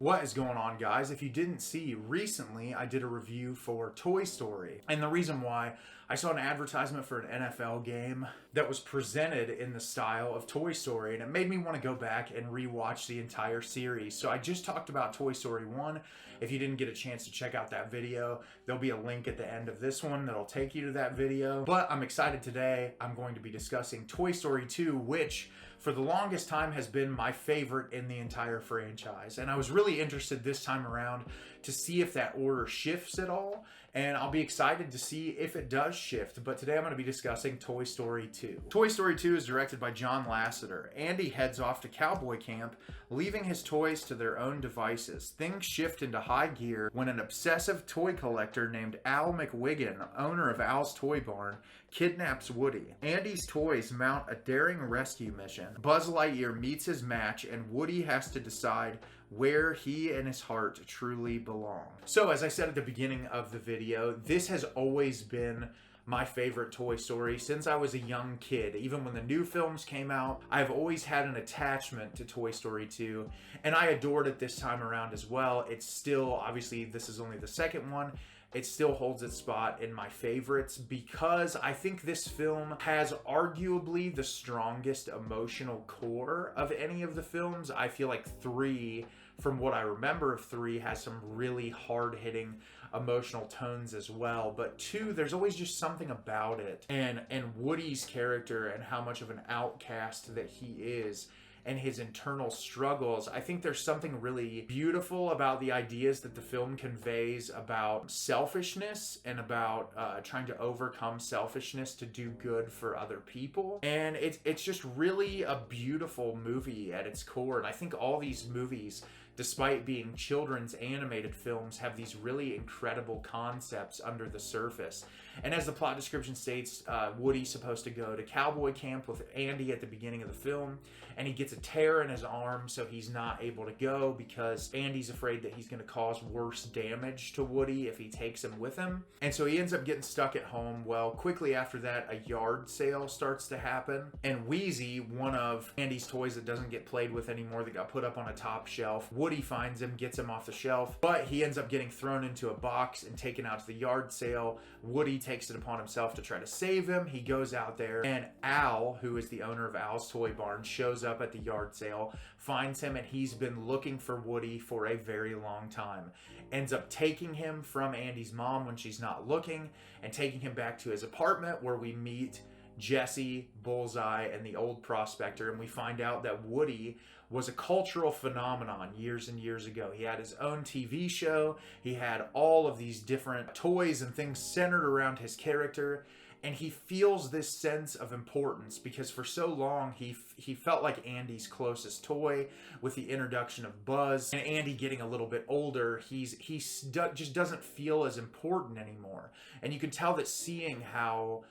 What is going on, guys? If you didn't see, recently I did a review for Toy Story. And the reason why, I saw an advertisement for an NFL game that was presented in the style of Toy Story, and it made me want to go back and rewatch the entire series. So I just talked about Toy Story 1. If you didn't get a chance to check out that video, there'll be a link at the end of this one that'll take you to that video. But I'm excited today. I'm going to be discussing Toy Story 2, which for the longest time has been my favorite in the entire franchise. And I was really interested this time around to see if that order shifts at all. And I'll be excited to see if it does shift. But today I'm going to be discussing Toy Story 2. Toy Story 2 is directed by John Lasseter. Andy heads off to cowboy camp, leaving his toys to their own devices. Things shift into high gear when an obsessive toy collector named Al McWiggin, owner of Al's Toy Barn, kidnaps Woody. Andy's toys mount a daring rescue mission. Buzz Lightyear meets his match, and Woody has to decide where he and his heart truly belong. So, as I said at the beginning of the video, this has always been my favorite Toy Story since I was a young kid. Even when the new films came out, I've always had an attachment to Toy Story 2, and I adored it this time around as well. It's still, obviously, this is only the second one. It still holds its spot in my favorites because I think this film has arguably the strongest emotional core of any of the films. I feel like 3, from what I remember of 3, has some really hard-hitting emotional tones as well. But 2, there's always just something about it. And Woody's character and how much of an outcast that he is, and his internal struggles. I think there's something really beautiful about the ideas that the film conveys about selfishness and about trying to overcome selfishness to do good for other people. And it's just really a beautiful movie at its core. And I think all these movies, despite being children's animated films, have these really incredible concepts under the surface. And as the plot description states, Woody's supposed to go to cowboy camp with Andy at the beginning of the film, and he gets a tear in his arm, so he's not able to go because Andy's afraid that he's going to cause worse damage to Woody if he takes him with him. And so he ends up getting stuck at home. Well, quickly after that, a yard sale starts to happen, and Wheezy, one of Andy's toys that doesn't get played with anymore, that got put up on a top shelf, Woody finds him, gets him off the shelf, but he ends up getting thrown into a box and taken out to the yard sale. Woody takes it upon himself to try to save him. He goes out there, and Al, who is the owner of Al's Toy Barn, shows up at the yard sale, finds him, and he's been looking for Woody for a very long time. Ends up taking him from Andy's mom when she's not looking and taking him back to his apartment, where we meet Jesse, Bullseye, and the old prospector, and we find out that Woody was a cultural phenomenon years and years ago. He had his own TV show. He had all of these different toys and things centered around his character, and he feels this sense of importance because for so long he felt like Andy's closest toy. With the introduction of Buzz and Andy getting a little bit older, he just doesn't feel as important anymore. And you can tell that seeing how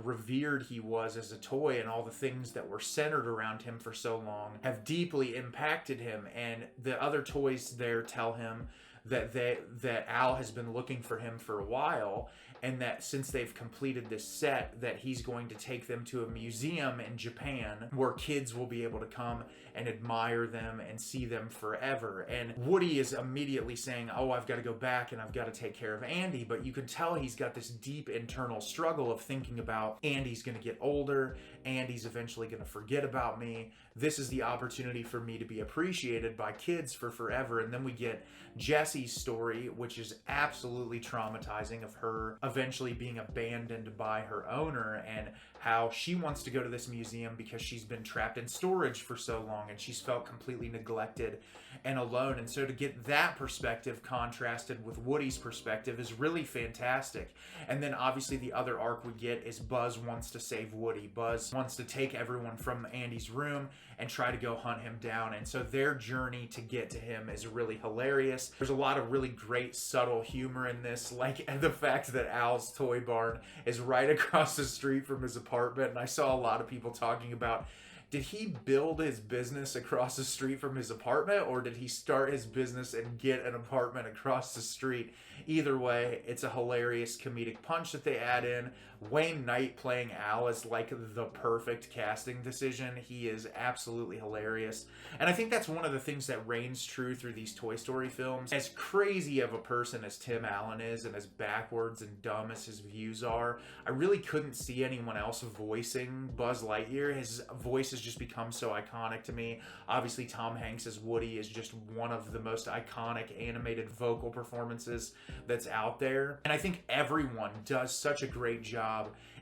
revered he was as a toy and all the things that were centered around him for so long have deeply impacted him. And the other toys there tell him that Al has been looking for him for a while, and that since they've completed this set, that he's going to take them to a museum in Japan where kids will be able to come and admire them and see them forever. And Woody is immediately saying, oh, I've got to go back and I've got to take care of Andy. But you can tell he's got this deep internal struggle of thinking about Andy's going to get older, Andy's eventually going to forget about me. This is the opportunity for me to be appreciated by kids for forever. And then we get Jesse's story, which is absolutely traumatizing, of her eventually being abandoned by her owner, and how she wants to go to this museum because she's been trapped in storage for so long and she's felt completely neglected and alone. And so to get that perspective contrasted with Woody's perspective is really fantastic. And then obviously the other arc we get is Buzz wants to save Woody. Buzz wants to take everyone from Andy's room and try to go hunt him down. And so their journey to get to him is really hilarious. There's a lot of really great subtle humor in this, like the fact that Al's Toy Barn is right across the street from his apartment. And I saw a lot of people talking about, did he build his business across the street from his apartment, or did he start his business and get an apartment across the street? Either way, it's a hilarious comedic punch that they add in. Wayne Knight playing Al is like the perfect casting decision. He is absolutely hilarious. And I think that's one of the things that reigns true through these Toy Story films. As crazy of a person as Tim Allen is, and as backwards and dumb as his views are, I really couldn't see anyone else voicing Buzz Lightyear. His voice has just become so iconic to me. Obviously, Tom Hanks as Woody is just one of the most iconic animated vocal performances that's out there. And I think everyone does such a great job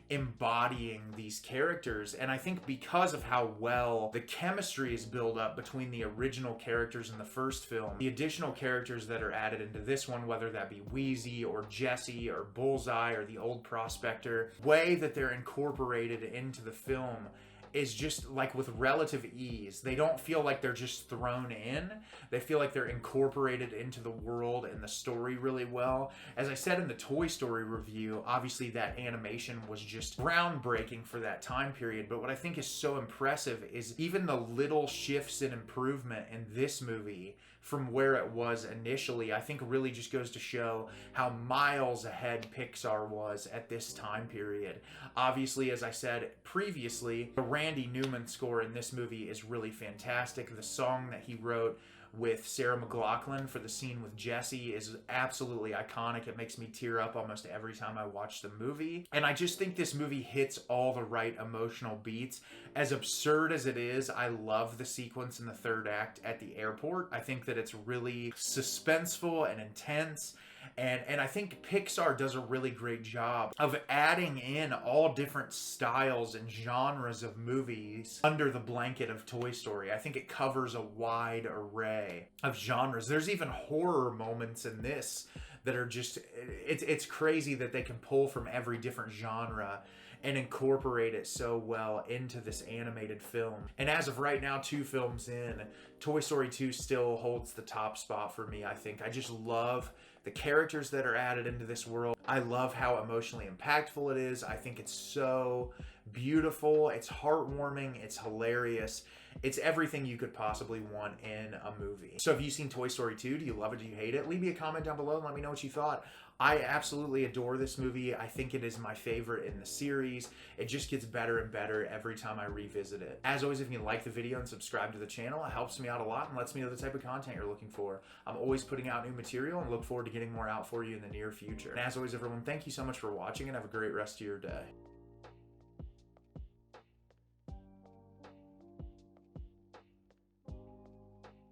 embodying these characters. And I think because of how well the chemistry is built up between the original characters in the first film, the additional characters that are added into this one, whether that be Wheezy or Jesse or Bullseye or the old prospector, way that they're incorporated into the film is just like with relative ease. They don't feel like they're just thrown in. They feel like they're incorporated into the world and the story really well. As I said in the Toy Story review, obviously that animation was just groundbreaking for that time period. But what I think is so impressive is even the little shifts and improvement in this movie from where it was initially, I think really just goes to show how miles ahead Pixar was at this time period. Obviously, as I said previously, the Randy Newman score in this movie is really fantastic. The song that he wrote with Sarah McLachlan for the scene with Jesse is absolutely iconic. It makes me tear up almost every time I watch the movie. And I just think this movie hits all the right emotional beats. As absurd as it is, I love the sequence in the third act at the airport. I think that it's really suspenseful and intense. And I think Pixar does a really great job of adding in all different styles and genres of movies under the blanket of Toy Story. I think it covers a wide array of genres. There's even horror moments in this that are just, it's crazy that they can pull from every different genre and incorporate it so well into this animated film. And as of right now, 2 films in, Toy Story 2 still holds the top spot for me, I think. I just love the characters that are added into this world. I love how emotionally impactful it is. I think it's so beautiful. It's heartwarming. It's hilarious. It's everything you could possibly want in a movie. So have you seen Toy Story 2? Do you love it? Do you hate it? Leave me a comment down below and let me know what you thought. I absolutely adore this movie. I think it is my favorite in the series. It just gets better and better every time I revisit it. As always, if you like the video and subscribe to the channel, it helps me out a lot and lets me know the type of content you're looking for. I'm always putting out new material and look forward to getting more out for you in the near future. And as always, everyone, thank you so much for watching and have a great rest of your day.